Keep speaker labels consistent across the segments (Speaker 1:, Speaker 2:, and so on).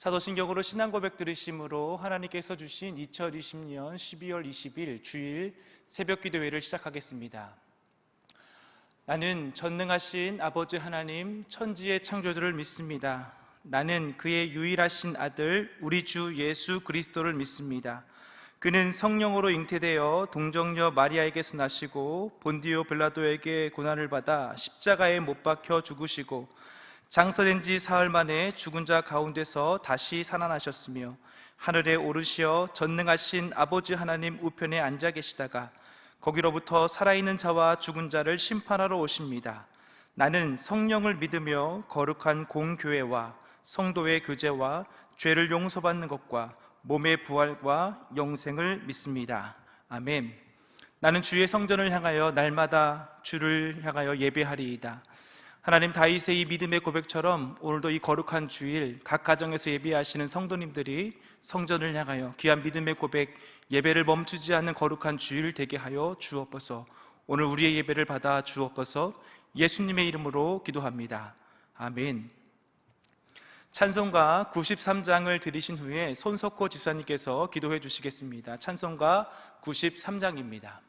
Speaker 1: 사도신경으로 신앙고백 들으심으로 하나님께서 주신 2020년 12월 20일 주일 새벽기도회를 시작하겠습니다. 나는 전능하신 아버지 하나님 천지의 창조주를 믿습니다. 나는 그의 유일하신 아들 우리 주 예수 그리스도를 믿습니다. 그는 성령으로 잉태되어 동정녀 마리아에게서 나시고 본디오 빌라도에게 고난을 받아 십자가에 못 박혀 죽으시고 장사된 지 사흘 만에 죽은 자 가운데서 다시 살아나셨으며 하늘에 오르시어 전능하신 아버지 하나님 우편에 앉아 계시다가 거기로부터 살아있는 자와 죽은 자를 심판하러 오십니다. 나는 성령을 믿으며 거룩한 공교회와 성도의 교제와 죄를 용서받는 것과 몸의 부활과 영생을 믿습니다. 아멘. 나는 주의 성전을 향하여 날마다 주를 향하여 예배하리이다. 하나님, 다윗의 이 믿음의 고백처럼 오늘도 이 거룩한 주일 각 가정에서 예배하시는 성도님들이 성전을 향하여 귀한 믿음의 고백, 예배를 멈추지 않는 거룩한 주일 되게 하여 주옵소서. 오늘 우리의 예배를 받아 주옵소서. 예수님의 이름으로 기도합니다. 아멘. 찬송가 93장을 들으신 후에 손석호 집사님께서 기도해 주시겠습니다. 찬송가 93장입니다.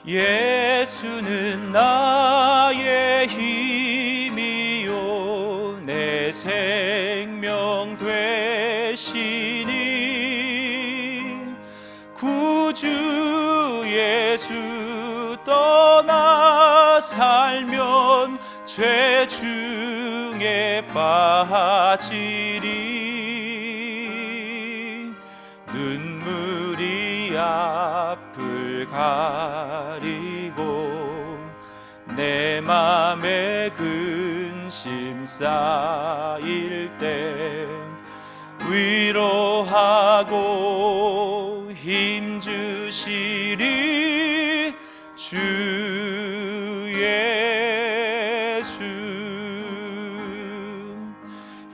Speaker 1: 예수는 나의 힘이요 내 생명 되시니 구주 예수 떠나 살면 죄 중에 빠지리 눈물이 앞을 가리고 내 맘에 근심 쌓일 때 위로하고 힘주시리 주 예수.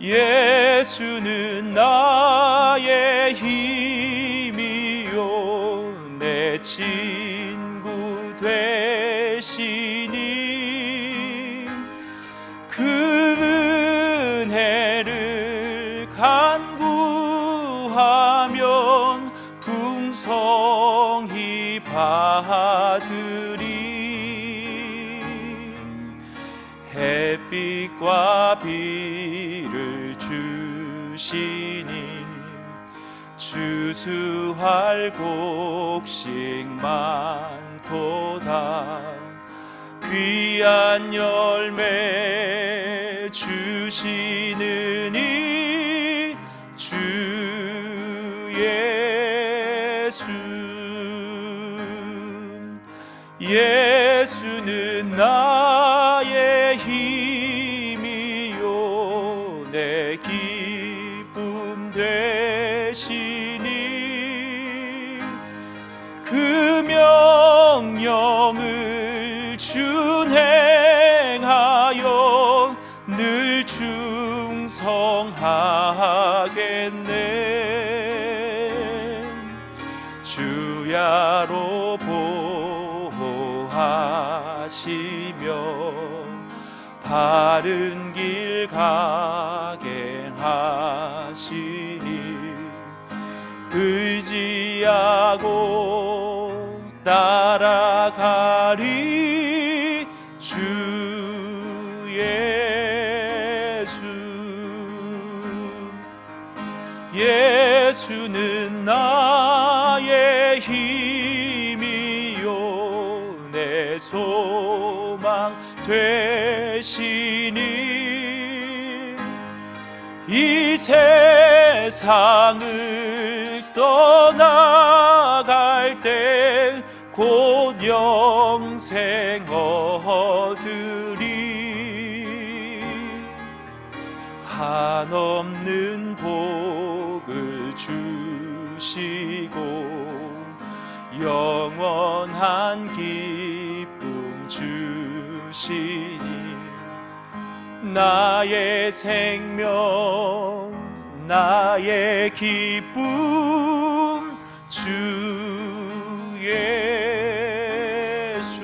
Speaker 1: 예수는 나의 힘이요 내 친구 되시니 그 은혜를 간구하면 풍성히 받으리 햇빛과 비를 주시니 추수할 곡식 많도다 귀한 열매 주시느니 주 예수. 예수는 나의 힘이요 내 기쁨 되시니 그 명령을 준행하여 늘 충성하겠네 주야로 보호하시며 바른 길 가게 하시니 의지하고 따라가리 주 예수. 예수는 나의 힘이요 내 소망 되시니 이 세상을 떠나갈 때 곧 영생 얻으리 한없는 복을 주시고 영원한 기쁨 주시니 나의 생명 나의 기쁨 주 예수.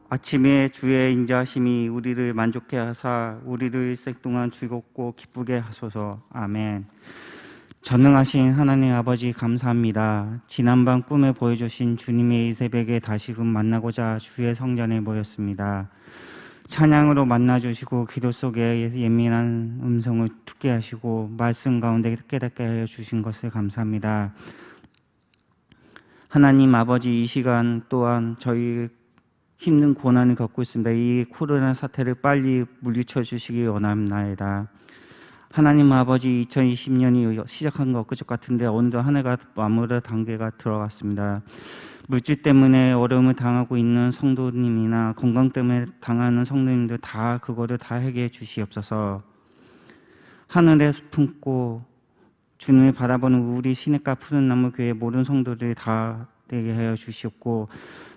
Speaker 2: 아침에 주의 인자하심이 우리를 만족해 하사 우리를 일생 동안 즐겁고 기쁘게 하소서. 아멘. 전능하신 하나님 아버지 감사합니다. 지난밤 꿈에 보여주신 주님의 이 새벽에 다시금 만나고자 주의 성전에 모였습니다. 찬양으로 만나주시고 기도 속에 예민한 음성을 듣게 하시고 말씀 가운데 깨닫게 하여 주신 것을 감사합니다. 하나님 아버지, 이 시간 또한 저희 힘든 고난을 겪고 있습니다. 이 코로나 사태를 빨리 물리쳐 주시기 원합니다. 하나님 아버지, 2020년이 시작한 것 그저 같은데 어느덧 한 해가 마무리 단계가 들어갔습니다. 물질 때문에 어려움을 당하고 있는 성도님이나 건강 때문에 당하는 성도님들 다 그거를 다 해결해 주시옵소서. 하늘에 품고 주님을 바라보는 우리 시냇가 푸른 나무 교회 모든 성도들이 다 되게 하여 주시옵고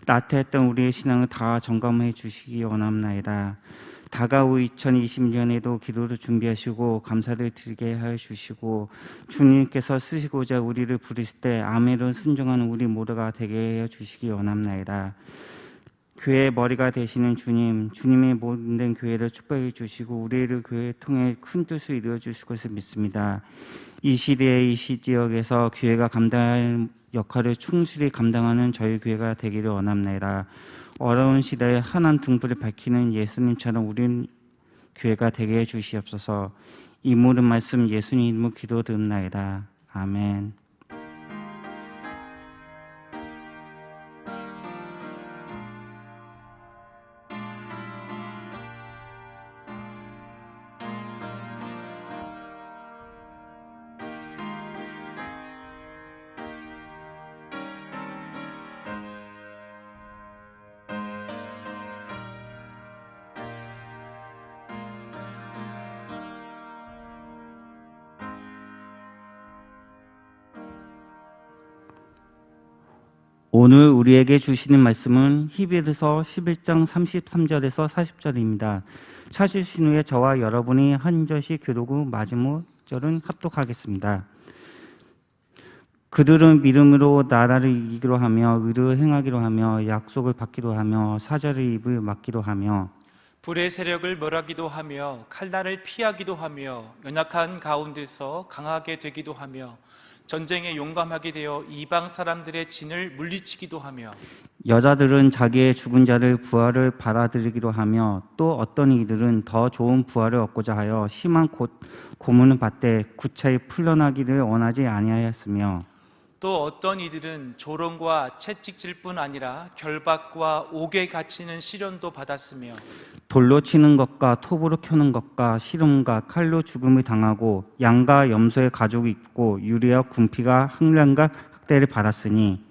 Speaker 2: 나태했던 우리의 신앙을 다 점검해 주시기 원합니다. 다가올 2020년에도 기도를 준비하시고 감사를 드리게 하여 주시고 주님께서 쓰시고자 우리를 부르실 때 아멘으로 순종하는 우리 모두가 되게 하여 주시기 원합니다. 교회의 머리가 되시는 주님, 주님의 모든 교회를 축복해 주시고 우리를 교회를 통해 큰 뜻을 이루어 주실 것을 믿습니다. 이 시대의 이 시지역에서 교회가 감당할 역할을 충실히 감당하는 저희 교회가 되기를 원합니다. 어려운 시대에 환한 등불을 밝히는 예수님처럼 우린 교회가 되게 해 주시옵소서. 이 모든 말씀 예수님 이름으로 기도드립니다. 아멘. 오늘 우리에게 주시는 말씀은 히브리서 11장 33절에서 40절입니다. 찾으신 후에 저와 여러분이 한 절씩 교도구 마지막 절은 합독하겠습니다. 그들은 믿음으로 나라를 이기기로 하며 의를 행하기로 하며 약속을 받기로 하며 사자를 입을 막기로 하며
Speaker 1: 불의 세력을 멸하기도 하며 칼날을 피하기도 하며 연약한 가운데서 강하게 되기도 하며 전쟁에 용감하게 되어 이방 사람들의 진을 물리치기도 하며
Speaker 2: 여자들은 자기의 죽은 자를 부활을 받아들이기로 하며 또 어떤 이들은 더 좋은 부활을 얻고자 하여 심한 고문을 받되 구차히 풀려나기를 원하지 아니하였으며
Speaker 1: 또 어떤 이들은 조롱과 채찍질 뿐 아니라 결박과 옥에 갇히는 시련도 받았으며
Speaker 2: 돌로 치는 것과 톱으로 켜는 것과 시름과 칼로 죽음을 당하고 양과 염소의 가죽이 입고 유리와 군피가 항량과 학대를 받았으니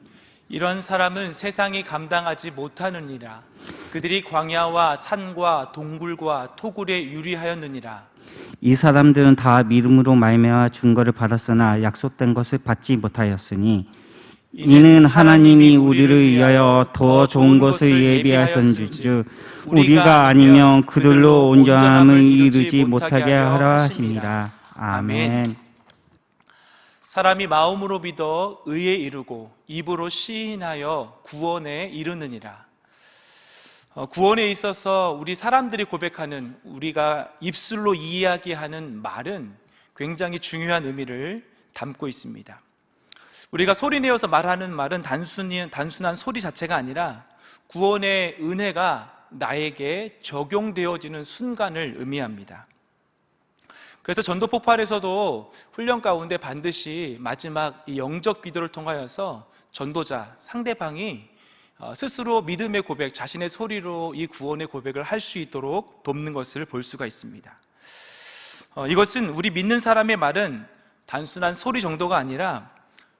Speaker 1: 이런 사람은 세상이 감당하지 못하느니라. 그들이 광야와 산과 동굴과 토굴에 유리하였느니라.
Speaker 2: 이 사람들은 다 믿음으로 말미암아 증거를 받았으나 약속된 것을 받지 못하였으니 이는 하나님이 우리를 위하여 더 좋은 것을 예비하셨은즉 우리가 아니면 그들로 온전함을 이루지 못하게 하라 하십니다. 아멘.
Speaker 1: 사람이 마음으로 믿어 의에 이르고 입으로 시인하여 구원에 이르느니라. 구원에 있어서 우리 사람들이 고백하는, 우리가 입술로 이야기하는 말은 굉장히 중요한 의미를 담고 있습니다. 우리가 소리내어서 말하는 말은 단순한 소리 자체가 아니라 구원의 은혜가 나에게 적용되어지는 순간을 의미합니다. 그래서 전도 폭발에서도 훈련 가운데 반드시 마지막 이 영적 기도를 통하여서 전도자, 상대방이 스스로 믿음의 고백, 자신의 소리로 이 구원의 고백을 할 수 있도록 돕는 것을 볼 수가 있습니다. 이것은 우리 믿는 사람의 말은 단순한 소리 정도가 아니라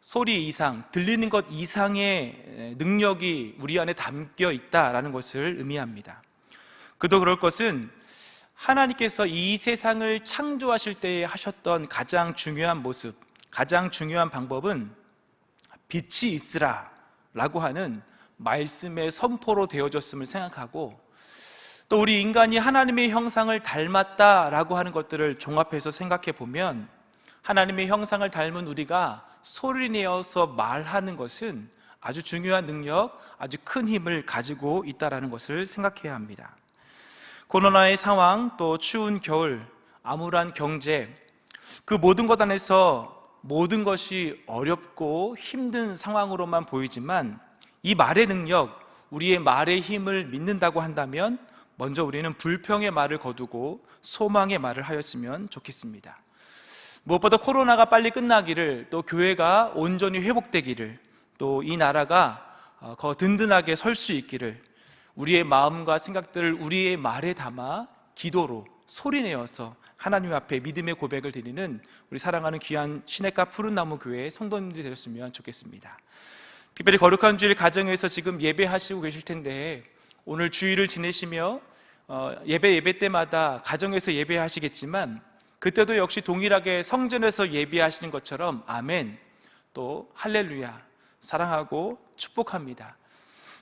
Speaker 1: 소리 이상, 들리는 것 이상의 능력이 우리 안에 담겨 있다라는 것을 의미합니다. 그도 그럴 것은 하나님께서 이 세상을 창조하실 때에 하셨던 가장 중요한 모습, 가장 중요한 방법은 빛이 있으라 라고 하는 말씀의 선포로 되어졌음을 생각하고, 또 우리 인간이 하나님의 형상을 닮았다라고 하는 것들을 종합해서 생각해 보면 하나님의 형상을 닮은 우리가 소리내어서 말하는 것은 아주 중요한 능력, 아주 큰 힘을 가지고 있다는 것을 생각해야 합니다. 코로나의 상황, 또 추운 겨울, 암울한 경제, 그 모든 것 안에서 모든 것이 어렵고 힘든 상황으로만 보이지만 이 말의 능력, 우리의 말의 힘을 믿는다고 한다면 먼저 우리는 불평의 말을 거두고 소망의 말을 하였으면 좋겠습니다. 무엇보다 코로나가 빨리 끝나기를, 또 교회가 온전히 회복되기를, 또 이 나라가 더 든든하게 설 수 있기를 우리의 마음과 생각들을 우리의 말에 담아 기도로 소리내어서 하나님 앞에 믿음의 고백을 드리는 우리 사랑하는 귀한 시냇가 푸른나무 교회의 성도님들이 되었으면 좋겠습니다. 특별히 거룩한 주일 가정에서 지금 예배하시고 계실 텐데 오늘 주일을 지내시며 예배 때마다 가정에서 예배하시겠지만 그때도 역시 동일하게 성전에서 예배하시는 것처럼 아멘, 또 할렐루야, 사랑하고 축복합니다,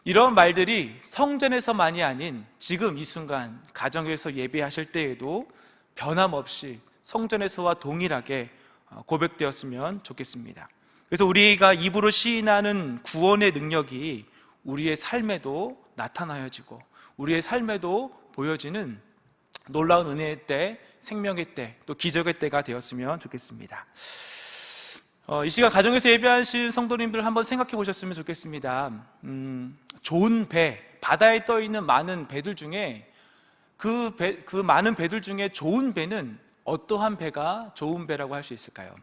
Speaker 1: 이런 말들이 성전에서만이 아닌 지금 이 순간 가정에서 예배하실 때에도 변함없이 성전에서와 동일하게 고백되었으면 좋겠습니다. 그래서 우리가 입으로 시인하는 구원의 능력이 우리의 삶에도 나타나여지고 우리의 삶에도 보여지는 놀라운 은혜의 때, 생명의 때, 또 기적의 때가 되었으면 좋겠습니다. 이 시간 가정에서 예배하실 성도님들 한번 생각해 보셨으면 좋겠습니다. 좋은 배, 바다에 떠 있는 많은 배들 중에 그 많은 배들 중에 좋은 배는 어떠한 배가 좋은 배라고 할 수 있을까요?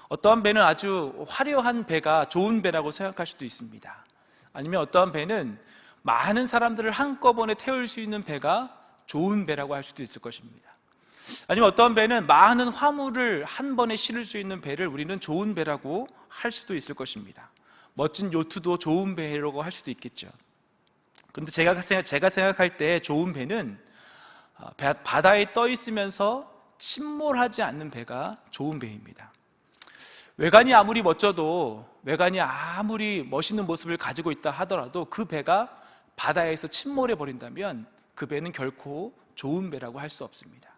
Speaker 1: 어떠한 배는 아주 화려한 배가 좋은 배라고 생각할 수도 있습니다. 아니면 어떠한 배는 많은 사람들을 한꺼번에 태울 수 있는 배가 좋은 배라고 할 수도 있을 것입니다. 아니면 어떠한 배는 많은 화물을 한 번에 실을 수 있는 배를 우리는 좋은 배라고 할 수도 있을 것입니다. 멋진 요트도 좋은 배라고 할 수도 있겠죠. 그런데 제가 생각할 때 좋은 배는 바다에 떠 있으면서 침몰하지 않는 배가 좋은 배입니다. 외관이 아무리 멋져도, 외관이 아무리 멋있는 모습을 가지고 있다 하더라도 그 배가 바다에서 침몰해 버린다면 그 배는 결코 좋은 배라고 할 수 없습니다.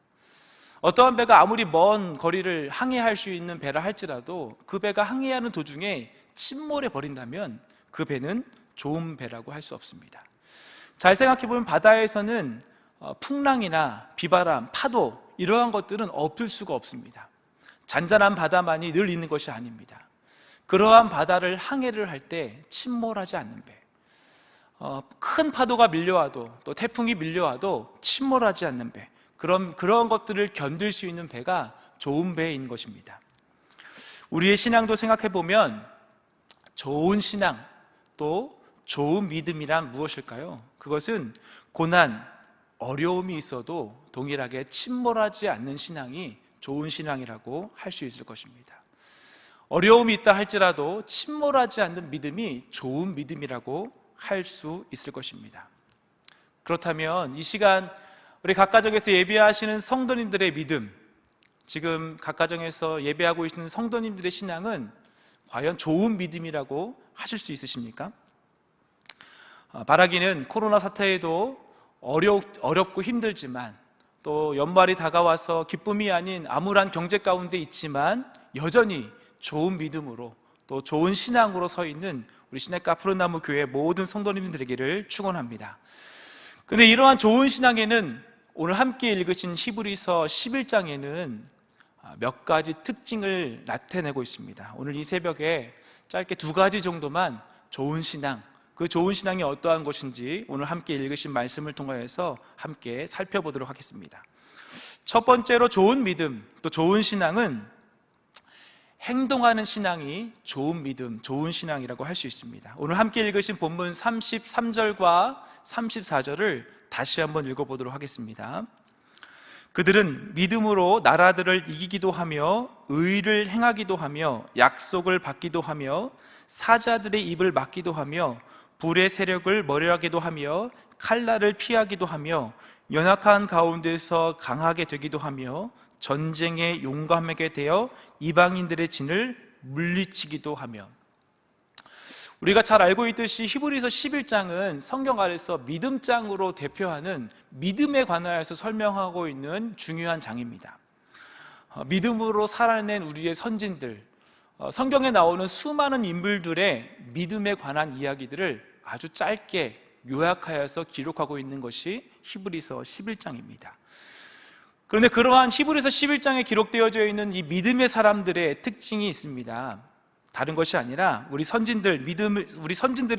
Speaker 1: 어떠한 배가 아무리 먼 거리를 항해할 수 있는 배라 할지라도 그 배가 항해하는 도중에 침몰해 버린다면 그 배는 좋은 배라고 할 수 없습니다. 잘 생각해 보면 바다에서는 풍랑이나 비바람, 파도, 이러한 것들은 없을 수가 없습니다. 잔잔한 바다만이 늘 있는 것이 아닙니다. 그러한 바다를 항해를 할 때 침몰하지 않는 배, 큰 파도가 밀려와도, 또 태풍이 밀려와도 침몰하지 않는 배, 그런 것들을 견딜 수 있는 배가 좋은 배인 것입니다. 우리의 신앙도 생각해 보면 좋은 신앙, 또 좋은 믿음이란 무엇일까요? 그것은 고난, 어려움이 있어도 동일하게 침몰하지 않는 신앙이 좋은 신앙이라고 할 수 있을 것입니다. 어려움이 있다 할지라도 침몰하지 않는 믿음이 좋은 믿음이라고 할 수 있을 것입니다. 그렇다면 이 시간 우리 각 가정에서 예배하시는 성도님들의 믿음, 지금 각 가정에서 예배하고 있는 성도님들의 신앙은 과연 좋은 믿음이라고 하실 수 있으십니까? 바라기는 코로나 사태에도 어렵고 힘들지만, 또 연말이 다가와서 기쁨이 아닌 암울한 경제 가운데 있지만 여전히 좋은 믿음으로, 또 좋은 신앙으로 서 있는 우리 시냇가 푸른나무 교회 모든 성도님들에게를 축원합니다. 그런데 이러한 좋은 신앙에는 오늘 함께 읽으신 히브리서 11장에는 몇 가지 특징을 나타내고 있습니다. 오늘 이 새벽에 짧게 두 가지 정도만 좋은 신앙, 그 좋은 신앙이 어떠한 것인지 오늘 함께 읽으신 말씀을 통하여서 함께 살펴보도록 하겠습니다. 첫 번째로 좋은 믿음, 또 좋은 신앙은 행동하는 신앙이 좋은 믿음, 좋은 신앙이라고 할 수 있습니다. 오늘 함께 읽으신 본문 33절과 34절을 다시 한번 읽어보도록 하겠습니다. 그들은 믿음으로 나라들을 이기기도 하며 의를 행하기도 하며 약속을 받기도 하며 사자들의 입을 막기도 하며 불의 세력을 멀어하기도 하며 칼날을 피하기도 하며 연약한 가운데서 강하게 되기도 하며 전쟁에 용감하게 되어 이방인들의 진을 물리치기도 하며. 우리가 잘 알고 있듯이 히브리서 11장은 성경 안에서 믿음장으로 대표하는 믿음에 관하여서 설명하고 있는 중요한 장입니다. 믿음으로 살아낸 우리의 선진들, 성경에 나오는 수많은 인물들의 믿음에 관한 이야기들을 아주 짧게 요약하여서 기록하고 있는 것이 히브리서 11장입니다. 그런데 그러한 히브리서 11장에 기록되어져 있는 이 믿음의 사람들의 특징이 있습니다. 다른 것이 아니라 우리 선진들의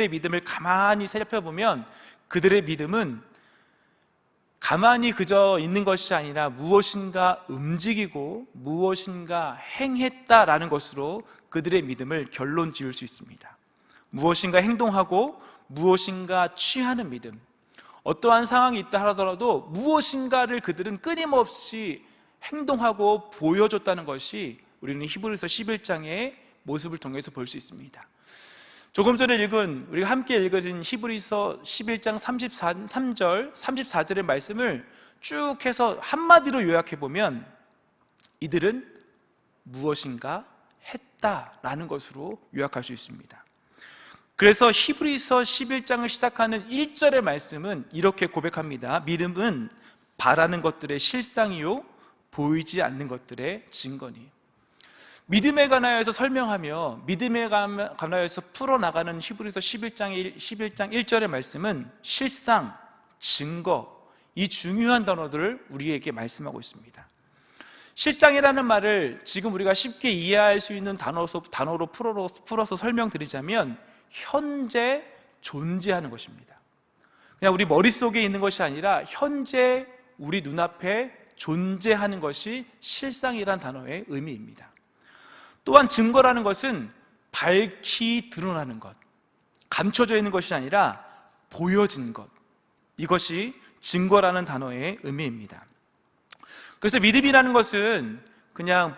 Speaker 1: 믿음을 가만히 살펴보면 그들의 믿음은 가만히 그저 있는 것이 아니라 무엇인가 움직이고 무엇인가 행했다라는 것으로 그들의 믿음을 결론 지을 수 있습니다. 무엇인가 행동하고 무엇인가 취하는 믿음, 어떠한 상황이 있다 하더라도 무엇인가를 그들은 끊임없이 행동하고 보여줬다는 것이 우리는 히브리서 11장의 모습을 통해서 볼 수 있습니다. 조금 전에 우리가 함께 읽어진 히브리서 11장 33절, 34절의 말씀을 쭉 해서 한마디로 요약해보면 이들은 무엇인가 했다라는 것으로 요약할 수 있습니다. 그래서 히브리서 11장을 시작하는 1절의 말씀은 이렇게 고백합니다. 믿음은 바라는 것들의 실상이요 보이지 않는 것들의 증거니. 믿음에 관하여서 설명하며 믿음에 관하여서 풀어나가는 히브리서 11장 1절의 말씀은 실상, 증거, 이 중요한 단어들을 우리에게 말씀하고 있습니다. 실상이라는 말을 지금 우리가 쉽게 이해할 수 있는 단어로 풀어서 설명드리자면 현재 존재하는 것입니다. 그냥 우리 머릿속에 있는 것이 아니라 현재 우리 눈앞에 존재하는 것이 실상이란 단어의 의미입니다. 또한 증거라는 것은 밝히 드러나는 것, 감춰져 있는 것이 아니라 보여진 것, 이것이 증거라는 단어의 의미입니다. 그래서 믿음이라는 것은 그냥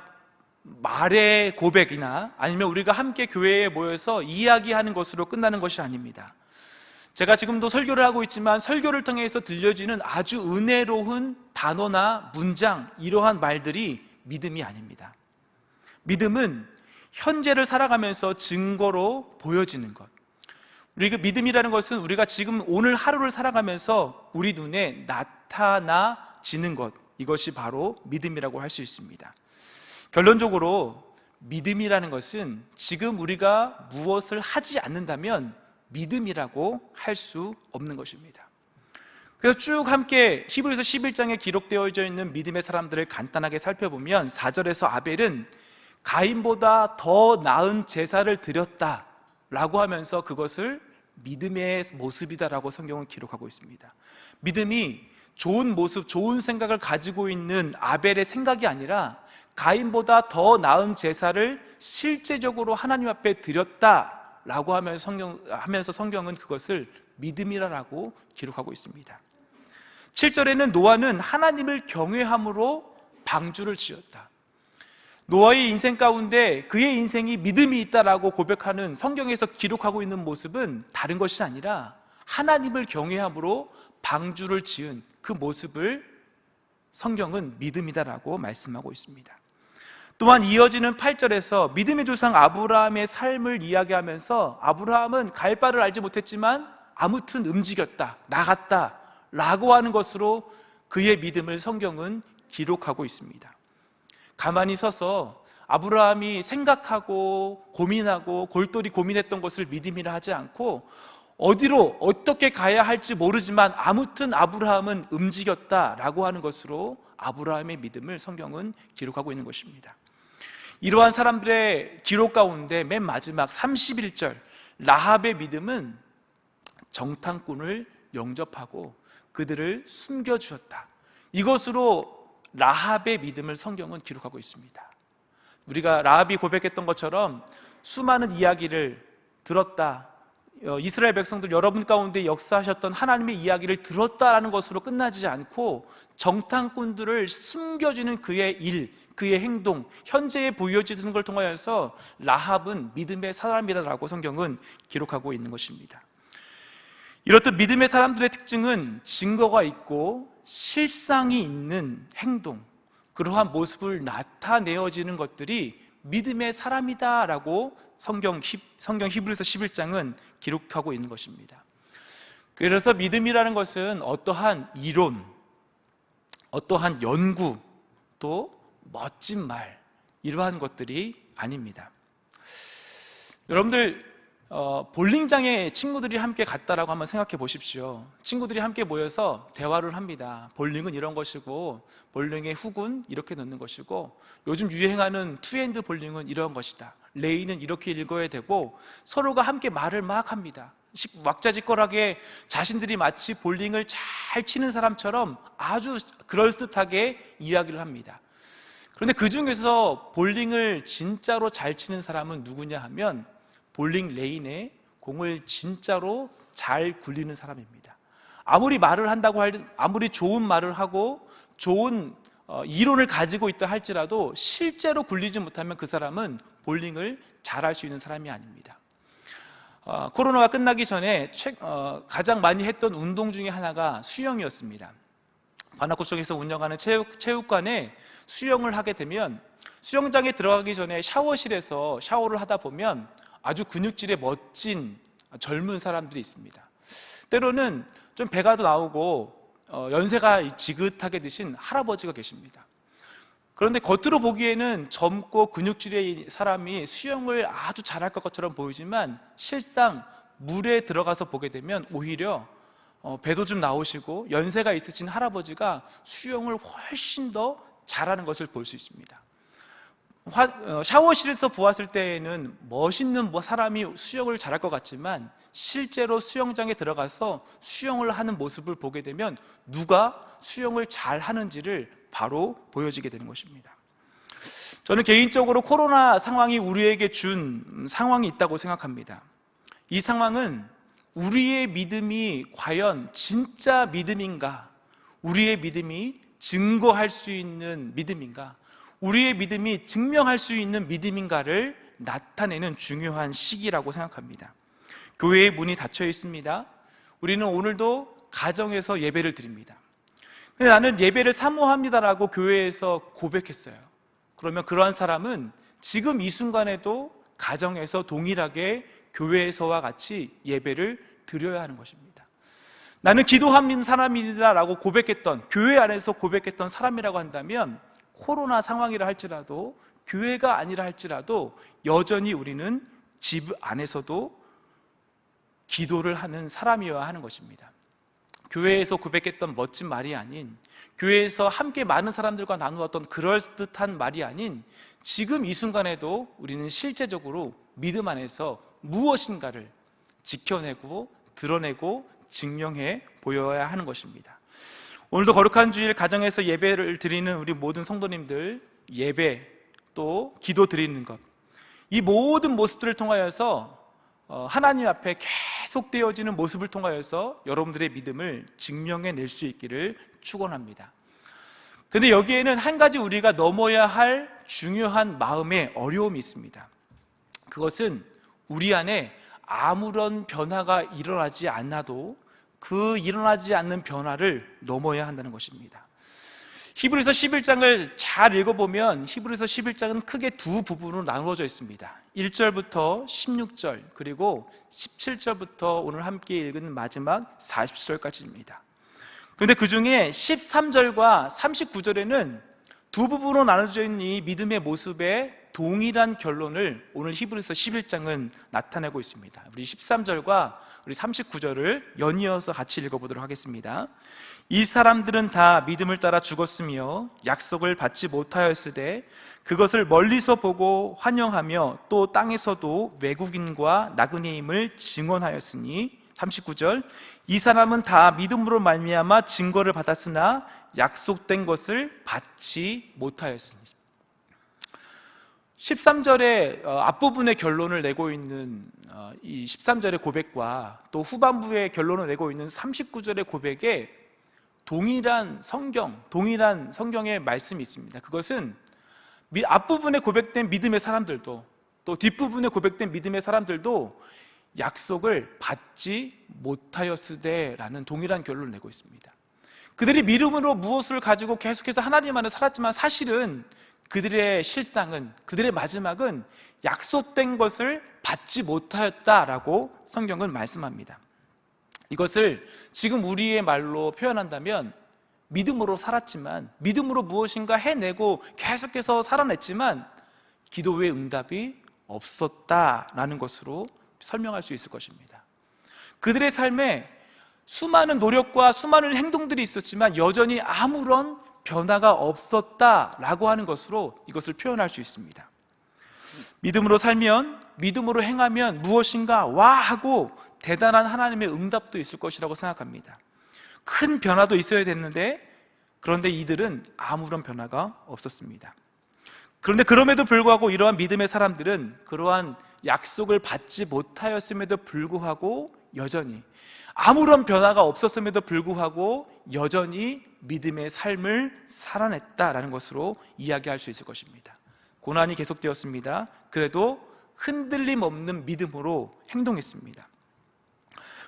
Speaker 1: 말의 고백이나 아니면 우리가 함께 교회에 모여서 이야기하는 것으로 끝나는 것이 아닙니다. 제가 지금도 설교를 하고 있지만 설교를 통해서 들려지는 아주 은혜로운 단어나 문장, 이러한 말들이 믿음이 아닙니다. 믿음은 현재를 살아가면서 증거로 보여지는 것. 우리가 믿음이라는 것은 우리가 지금 오늘 하루를 살아가면서 우리 눈에 나타나지는 것, 이것이 바로 믿음이라고 할 수 있습니다. 결론적으로 믿음이라는 것은 지금 우리가 무엇을 하지 않는다면 믿음이라고 할 수 없는 것입니다. 그래서 쭉 함께 히브리서 11장에 기록되어져 있는 믿음의 사람들을 간단하게 살펴보면 4절에서 아벨은 가인보다 더 나은 제사를 드렸다라고 하면서 그것을 믿음의 모습이다라고 성경은 기록하고 있습니다. 믿음이 좋은 모습, 좋은 생각을 가지고 있는 아벨의 생각이 아니라 가인보다 더 나은 제사를 실제적으로 하나님 앞에 드렸다라고 하면서 성경은 그것을 믿음이라고 기록하고 있습니다. 7절에는 노아는 하나님을 경외함으로 방주를 지었다. 노아의 인생 가운데 그의 인생이 믿음이 있다라고 고백하는 성경에서 기록하고 있는 모습은 다른 것이 아니라 하나님을 경외함으로 방주를 지은 그 모습을 성경은 믿음이다라고 말씀하고 있습니다. 또한 이어지는 8절에서 믿음의 조상 아브라함의 삶을 이야기하면서 아브라함은 갈 바를 알지 못했지만 아무튼 움직였다, 나갔다 라고 하는 것으로 그의 믿음을 성경은 기록하고 있습니다. 가만히 서서 아브라함이 생각하고 고민하고 골똘히 고민했던 것을 믿음이라 하지 않고 어디로 어떻게 가야 할지 모르지만 아무튼 아브라함은 움직였다라고 하는 것으로 아브라함의 믿음을 성경은 기록하고 있는 것입니다. 이러한 사람들의 기록 가운데 맨 마지막 31절 라합의 믿음은 정탐꾼을 영접하고 그들을 숨겨주었다. 이것으로 라합의 믿음을 성경은 기록하고 있습니다. 우리가 라합이 고백했던 것처럼 수많은 이야기를 들었다, 이스라엘 백성들 여러분 가운데 역사하셨던 하나님의 이야기를 들었다라는 것으로 끝나지 않고 정탐꾼들을 숨겨주는 그의 일, 그의 행동, 현재에 보여지는 걸 통하여서 라합은 믿음의 사람이라고 성경은 기록하고 있는 것입니다. 이렇듯 믿음의 사람들의 특징은 증거가 있고 실상이 있는 행동, 그러한 모습을 나타내어지는 것들이 믿음의 사람이다라고 성경 히브리서 11장은 기록하고 있는 것입니다. 그래서 믿음이라는 것은 어떠한 이론, 어떠한 연구, 또 멋진 말, 이러한 것들이 아닙니다. 여러분들 볼링장에 친구들이 함께 갔다라고 한번 생각해 보십시오. 친구들이 함께 모여서 대화를 합니다. 볼링은 이런 것이고 볼링의 훅은 이렇게 넣는 것이고 요즘 유행하는 투핸드 볼링은 이런 것이다, 레이는 이렇게 읽어야 되고, 서로가 함께 말을 막 합니다. 왁자지껄하게 자신들이 마치 볼링을 잘 치는 사람처럼 아주 그럴듯하게 이야기를 합니다. 그런데 그 중에서 볼링을 진짜로 잘 치는 사람은 누구냐 하면 볼링 레인에 공을 진짜로 잘 굴리는 사람입니다. 아무리 말을 한다고 아무리 좋은 말을 하고 좋은 이론을 가지고 있다 할지라도 실제로 굴리지 못하면 그 사람은 볼링을 잘할 수 있는 사람이 아닙니다. 코로나가 끝나기 전에 가장 많이 했던 운동 중에 하나가 수영이었습니다. 관악구청에서 운영하는 체육관에 수영을 하게 되면 수영장에 들어가기 전에 샤워실에서 샤워를 하다 보면 아주 근육질의 멋진 젊은 사람들이 있습니다. 때로는 좀 배가 나오고 연세가 지긋하게 드신 할아버지가 계십니다. 그런데 겉으로 보기에는 젊고 근육질의 사람이 수영을 아주 잘할 것처럼 보이지만 실상 물에 들어가서 보게 되면 오히려 배도 좀 나오시고 연세가 있으신 할아버지가 수영을 훨씬 더 잘하는 것을 볼 수 있습니다. 샤워실에서 보았을 때에는 멋있는 사람이 수영을 잘할 것 같지만 실제로 수영장에 들어가서 수영을 하는 모습을 보게 되면 누가 수영을 잘 하는지를 바로 보여지게 되는 것입니다. 저는 개인적으로 코로나 상황이 우리에게 준 상황이 있다고 생각합니다. 이 상황은 우리의 믿음이 과연 진짜 믿음인가, 우리의 믿음이 증거할 수 있는 믿음인가, 우리의 믿음이 증명할 수 있는 믿음인가를 나타내는 중요한 시기라고 생각합니다. 교회의 문이 닫혀 있습니다. 우리는 오늘도 가정에서 예배를 드립니다. 근데 나는 예배를 사모합니다라고 교회에서 고백했어요. 그러면 그러한 사람은 지금 이 순간에도 가정에서 동일하게 교회에서와 같이 예배를 드려야 하는 것입니다. 나는 기도하는 사람이다라고 고백했던, 교회 안에서 고백했던 사람이라고 한다면 코로나 상황이라 할지라도, 교회가 아니라 할지라도 여전히 우리는 집 안에서도 기도를 하는 사람이어야 하는 것입니다. 교회에서 고백했던 멋진 말이 아닌, 교회에서 함께 많은 사람들과 나누었던 그럴듯한 말이 아닌, 지금 이 순간에도 우리는 실제적으로 믿음 안에서 무엇인가를 지켜내고 드러내고 증명해 보여야 하는 것입니다. 오늘도 거룩한 주일 가정에서 예배를 드리는 우리 모든 성도님들, 예배 또 기도 드리는 것, 이 모든 모습들을 통하여서 하나님 앞에 계속되어지는 모습을 통하여서 여러분들의 믿음을 증명해낼 수 있기를 축원합니다. 그런데 여기에는 한 가지 우리가 넘어야 할 중요한 마음의 어려움이 있습니다. 그것은 우리 안에 아무런 변화가 일어나지 않아도 그 일어나지 않는 변화를 넘어야 한다는 것입니다. 히브리서 11장을 잘 읽어보면 히브리서 11장은 크게 두 부분으로 나누어져 있습니다. 1절부터 16절, 그리고 17절부터 오늘 함께 읽은 마지막 40절까지입니다. 그런데 그 중에 13절과 39절에는 두 부분으로 나눠져 있는 이 믿음의 모습의 동일한 결론을 오늘 히브리서 11장은 나타내고 있습니다. 우리 13절과 우리 39절을 연이어서 같이 읽어보도록 하겠습니다. 이 사람들은 다 믿음을 따라 죽었으며 약속을 받지 못하였으되 그것을 멀리서 보고 환영하며 또 땅에서도 외국인과 나그네임을 증언하였으니, 39절, 이 사람은 다 믿음으로 말미암아 증거를 받았으나 약속된 것을 받지 못하였으니. 13절의 앞부분의 결론을 내고 있는 이 13절의 고백과 또 후반부의 결론을 내고 있는 39절의 고백에 동일한 성경의 말씀이 있습니다. 그것은 앞부분에 고백된 믿음의 사람들도 또 뒷부분에 고백된 믿음의 사람들도 약속을 받지 못하였으되라는 동일한 결론을 내고 있습니다. 그들이 믿음으로 무엇을 가지고 계속해서 하나님 안에 살았지만 사실은 그들의 실상은, 그들의 마지막은 약속된 것을 받지 못하였다라고 성경은 말씀합니다. 이것을 지금 우리의 말로 표현한다면 믿음으로 살았지만, 믿음으로 무엇인가 해내고 계속해서 살아냈지만 기도의 응답이 없었다라는 것으로 설명할 수 있을 것입니다. 그들의 삶에 수많은 노력과 수많은 행동들이 있었지만 여전히 아무런 변화가 없었다라고 하는 것으로 이것을 표현할 수 있습니다. 믿음으로 살면, 믿음으로 행하면 무엇인가 와 하고 대단한 하나님의 응답도 있을 것이라고 생각합니다. 큰 변화도 있어야 됐는데, 그런데 이들은 아무런 변화가 없었습니다. 그런데 그럼에도 불구하고 이러한 믿음의 사람들은 그러한 약속을 받지 못하였음에도 불구하고 여전히, 아무런 변화가 없었음에도 불구하고 여전히 믿음의 삶을 살아냈다라는 것으로 이야기할 수 있을 것입니다. 고난이 계속되었습니다. 그래도 흔들림 없는 믿음으로 행동했습니다.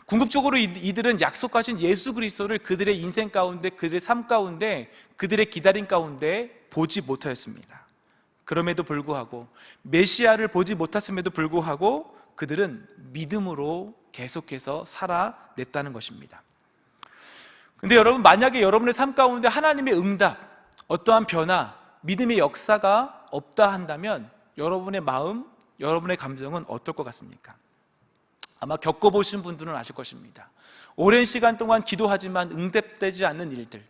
Speaker 1: 궁극적으로 이들은 약속하신 예수 그리스도를 그들의 인생 가운데, 그들의 삶 가운데, 그들의 기다림 가운데 보지 못하였습니다. 그럼에도 불구하고, 메시아를 보지 못했음에도 불구하고 그들은 믿음으로 계속해서 살아냈다는 것입니다. 근데 여러분, 만약에 여러분의 삶 가운데 하나님의 응답, 어떠한 변화, 믿음의 역사가 없다 한다면 여러분의 마음, 여러분의 감정은 어떨 것 같습니까? 아마 겪어보신 분들은 아실 것입니다. 오랜 시간 동안 기도하지만 응답되지 않는 일들,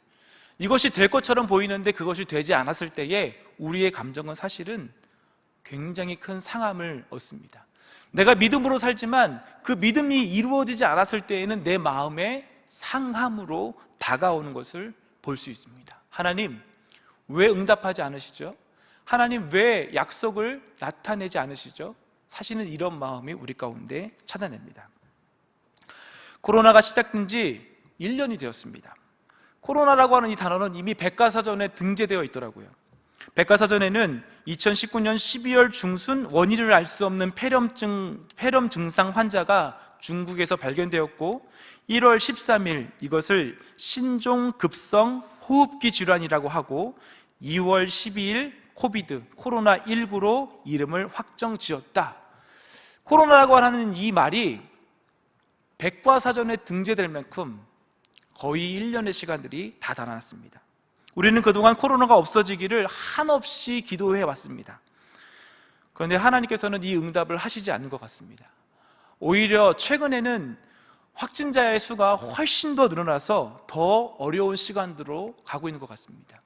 Speaker 1: 이것이 될 것처럼 보이는데 그것이 되지 않았을 때에 우리의 감정은 사실은 굉장히 큰 상함을 얻습니다. 내가 믿음으로 살지만 그 믿음이 이루어지지 않았을 때에는 내 마음에 상함으로 다가오는 것을 볼 수 있습니다. 하나님, 왜 응답하지 않으시죠? 하나님, 왜 약속을 나타내지 않으시죠? 사실은 이런 마음이 우리 가운데 찾아냅니다. 코로나가 시작된 지 1년이 되었습니다. 코로나라고 하는 이 단어는 이미 백과사전에 등재되어 있더라고요. 백과사전에는 2019년 12월 중순 원인을 알 수 없는 폐렴 증상 환자가 중국에서 발견되었고, 1월 13일 이것을 신종급성 호흡기 질환이라고 하고, 2월 12일 코로나19로 이름을 확정 지었다. 코로나라고 하는 이 말이 백과사전에 등재될 만큼 거의 1년의 시간들이 다 달아났습니다. 우리는 그동안 코로나가 없어지기를 한없이 기도해 왔습니다. 그런데 하나님께서는 이 응답을 하시지 않는 것 같습니다. 오히려 최근에는 확진자의 수가 훨씬 더 늘어나서 더 어려운 시간으로 가고 있는 것 같습니다.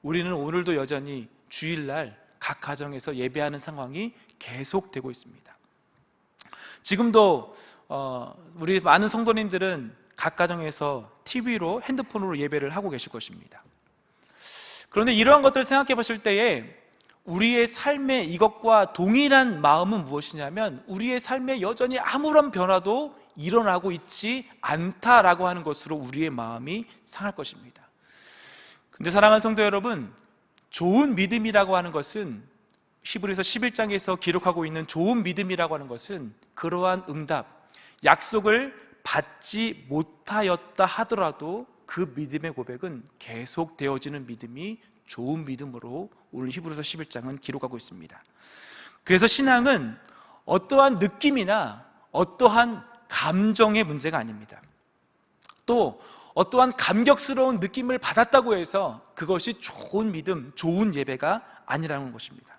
Speaker 1: 우리는 오늘도 여전히 주일날 각 가정에서 예배하는 상황이 계속되고 있습니다. 지금도 우리 많은 성도님들은 각 가정에서 TV로, 핸드폰으로 예배를 하고 계실 것입니다. 그런데 이러한 것들을 생각해 보실 때에 우리의 삶에 이것과 동일한 마음은 무엇이냐면, 우리의 삶에 여전히 아무런 변화도 일어나고 있지 않다라고 하는 것으로 우리의 마음이 상할 것입니다. 근데 사랑하는 성도 여러분, 좋은 믿음이라고 하는 것은, 히브리서 11장에서 기록하고 있는 좋은 믿음이라고 하는 것은 그러한 응답, 약속을 받지 못하였다 하더라도 그 믿음의 고백은 계속 되어지는 믿음이 좋은 믿음으로 오늘 히브리서 11장은 기록하고 있습니다. 그래서 신앙은 어떠한 느낌이나 어떠한 감정의 문제가 아닙니다. 또 어떠한 감격스러운 느낌을 받았다고 해서 그것이 좋은 믿음, 좋은 예배가 아니라는 것입니다.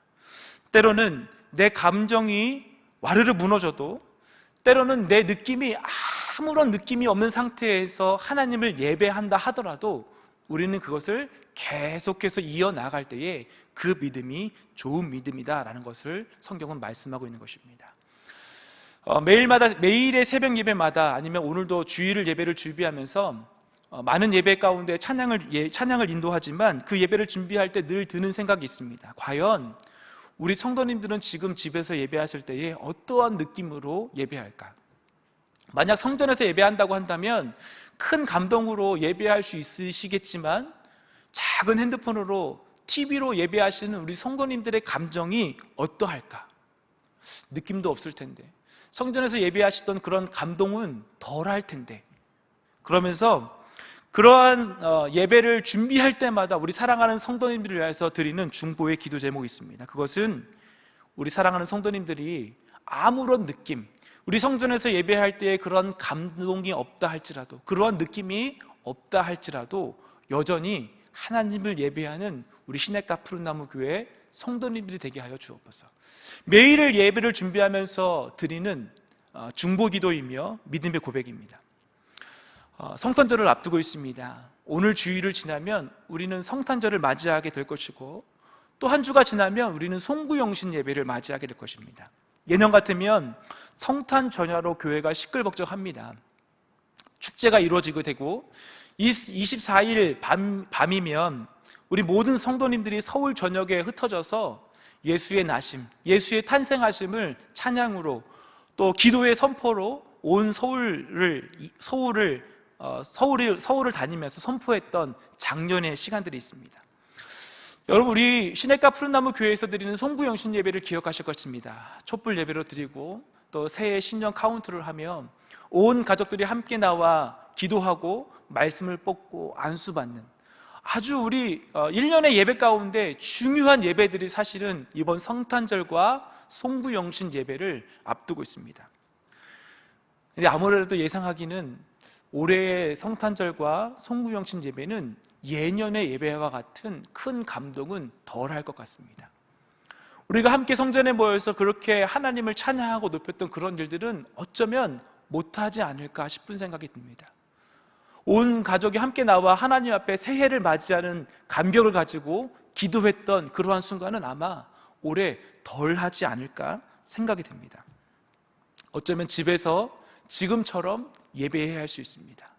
Speaker 1: 때로는 내 감정이 와르르 무너져도, 때로는 내 느낌이 아무런 느낌이 없는 상태에서 하나님을 예배한다 하더라도 우리는 그것을 계속해서 이어나갈 때에 그 믿음이 좋은 믿음이다라는 것을 성경은 말씀하고 있는 것입니다. 매일의 새벽 예배마다, 아니면 오늘도 주일 예배를 준비하면서 많은 예배 가운데 찬양을 인도하지만 그 예배를 준비할 때 늘 드는 생각이 있습니다. 과연 우리 성도님들은 지금 집에서 예배하실 때에 어떠한 느낌으로 예배할까? 만약 성전에서 예배한다고 한다면 큰 감동으로 예배할 수 있으시겠지만, 작은 핸드폰으로, TV로 예배하시는 우리 성도님들의 감정이 어떠할까? 느낌도 없을 텐데, 성전에서 예배하시던 그런 감동은 덜할 텐데, 그러면서 그러한 예배를 준비할 때마다 우리 사랑하는 성도님들을 위해서 드리는 중보의 기도 제목이 있습니다. 그것은 우리 사랑하는 성도님들이 아무런 느낌, 우리 성전에서 예배할 때에 그런 감동이 없다 할지라도, 그러한 느낌이 없다 할지라도 여전히 하나님을 예배하는 우리 시냇가 푸른나무 교회 성도님들이 되게 하여 주옵소서. 매일을 예배를 준비하면서 드리는 중보기도이며 믿음의 고백입니다. 성탄절을 앞두고 있습니다. 오늘 주일을 지나면 우리는 성탄절을 맞이하게 될 것이고, 또 한 주가 지나면 우리는 송구영신 예배를 맞이하게 될 것입니다. 예년 같으면 성탄 전야로 교회가 시끌벅적합니다. 축제가 이루어지게 되고 24일 밤이면 우리 모든 성도님들이 서울 전역에 흩어져서 예수의 나심, 예수의 탄생하심을 찬양으로 또 기도의 선포로 온 서울을 다니면서 선포했던 작년의 시간들이 있습니다. 여러분, 우리 시냇가 푸른나무 교회에서 드리는 송구영신 예배를 기억하실 것입니다. 촛불 예배로 드리고 또 새해 신년 카운트를 하며 온 가족들이 함께 나와 기도하고 말씀을 뽑고 안수받는 아주 우리 1년의 예배 가운데 중요한 예배들이 사실은 이번 성탄절과 송구영신 예배를 앞두고 있습니다. 근데 아무래도 예상하기는 올해의 성탄절과 송구영신 예배는 예년의 예배와 같은 큰 감동은 덜할 것 같습니다. 우리가 함께 성전에 모여서 그렇게 하나님을 찬양하고 높였던 그런 일들은 어쩌면 못하지 않을까 싶은 생각이 듭니다. 온 가족이 함께 나와 하나님 앞에 새해를 맞이하는 감격을 가지고 기도했던 그러한 순간은 아마 올해 덜하지 않을까 생각이 듭니다. 어쩌면 집에서 지금처럼 예배해야 할 수 있습니다.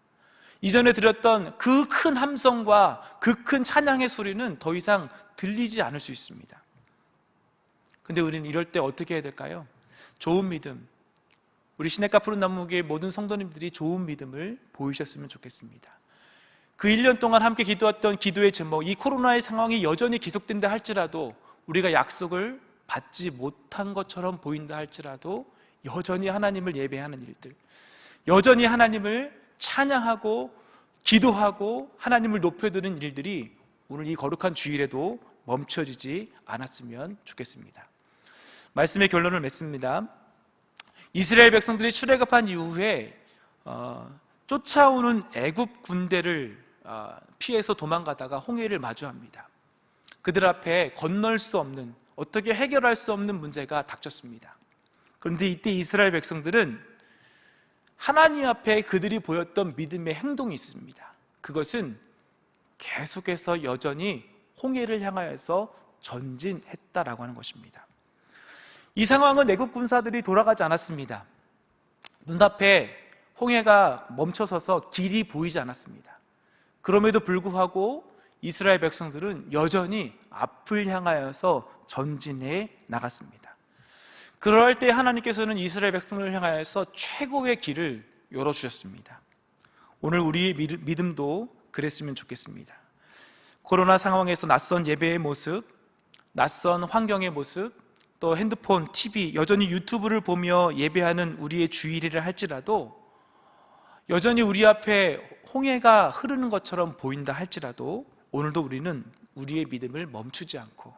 Speaker 1: 이전에 드렸던 그 큰 함성과 그 큰 찬양의 소리는 더 이상 들리지 않을 수 있습니다. 근데 우리는 이럴 때 어떻게 해야 될까요? 좋은 믿음, 우리 시냇가 푸른나무교회 모든 성도님들이 좋은 믿음을 보이셨으면 좋겠습니다. 그 1년 동안 함께 기도했던 기도의 제목, 이 코로나의 상황이 여전히 계속된다 할지라도, 우리가 약속을 받지 못한 것처럼 보인다 할지라도 여전히 하나님을 예배하는 일들, 여전히 하나님을 찬양하고 기도하고 하나님을 높여드리는 일들이 오늘 이 거룩한 주일에도 멈춰지지 않았으면 좋겠습니다. 말씀의 결론을 맺습니다. 이스라엘 백성들이 출애굽한 이후에 쫓아오는 애굽 군대를 피해서 도망가다가 홍해를 마주합니다. 그들 앞에 건널 수 없는, 어떻게 해결할 수 없는 문제가 닥쳤습니다. 그런데 이때 이스라엘 백성들은 하나님 앞에 그들이 보였던 믿음의 행동이 있습니다. 그것은 계속해서 여전히 홍해를 향하여서 전진했다라고 하는 것입니다. 이 상황은 애국 군사들이 돌아가지 않았습니다. 눈앞에 홍해가 멈춰서서 길이 보이지 않았습니다. 그럼에도 불구하고 이스라엘 백성들은 여전히 앞을 향하여서 전진해 나갔습니다. 그럴 때 하나님께서는 이스라엘 백성을 향하여서 최고의 길을 열어주셨습니다. 오늘 우리의 믿음도 그랬으면 좋겠습니다. 코로나 상황에서 낯선 예배의 모습, 낯선 환경의 모습, 또 핸드폰, TV, 여전히 유튜브를 보며 예배하는 우리의 주일이라 할지라도, 여전히 우리 앞에 홍해가 흐르는 것처럼 보인다 할지라도 오늘도 우리는 우리의 믿음을 멈추지 않고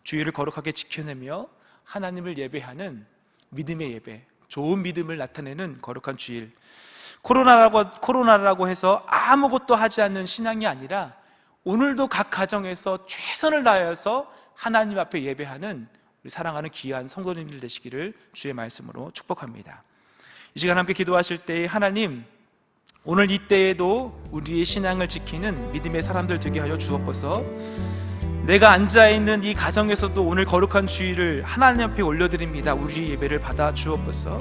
Speaker 1: 주일을 거룩하게 지켜내며 하나님을 예배하는 믿음의 예배, 좋은 믿음을 나타내는 거룩한 주일, 코로나라고 해서 아무것도 하지 않는 신앙이 아니라 오늘도 각 가정에서 최선을 다하여서 하나님 앞에 예배하는 우리 사랑하는 귀한 성도님들 되시기를 주의 말씀으로 축복합니다. 이 시간 함께 기도하실 때 하나님, 오늘 이때에도 우리의 신앙을 지키는 믿음의 사람들 되게 하여 주옵소서. 내가 앉아있는 이 가정에서도 오늘 거룩한 주일을 하나님 앞에 올려드립니다. 우리의 예배를 받아 주옵소서.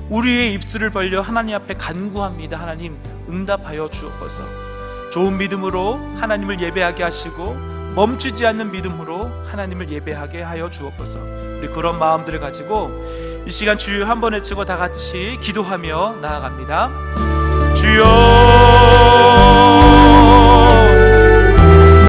Speaker 1: 우리의 입술을 벌려 하나님 앞에 간구합니다. 하나님 응답하여 주옵소서. 좋은 믿음으로 하나님을 예배하게 하시고 멈추지 않는 믿음으로 하나님을 예배하게 하여 주옵소서. 우리 그런 마음들을 가지고 이 시간 주여 한번 외치고 다 같이 기도하며 나아갑니다. 주여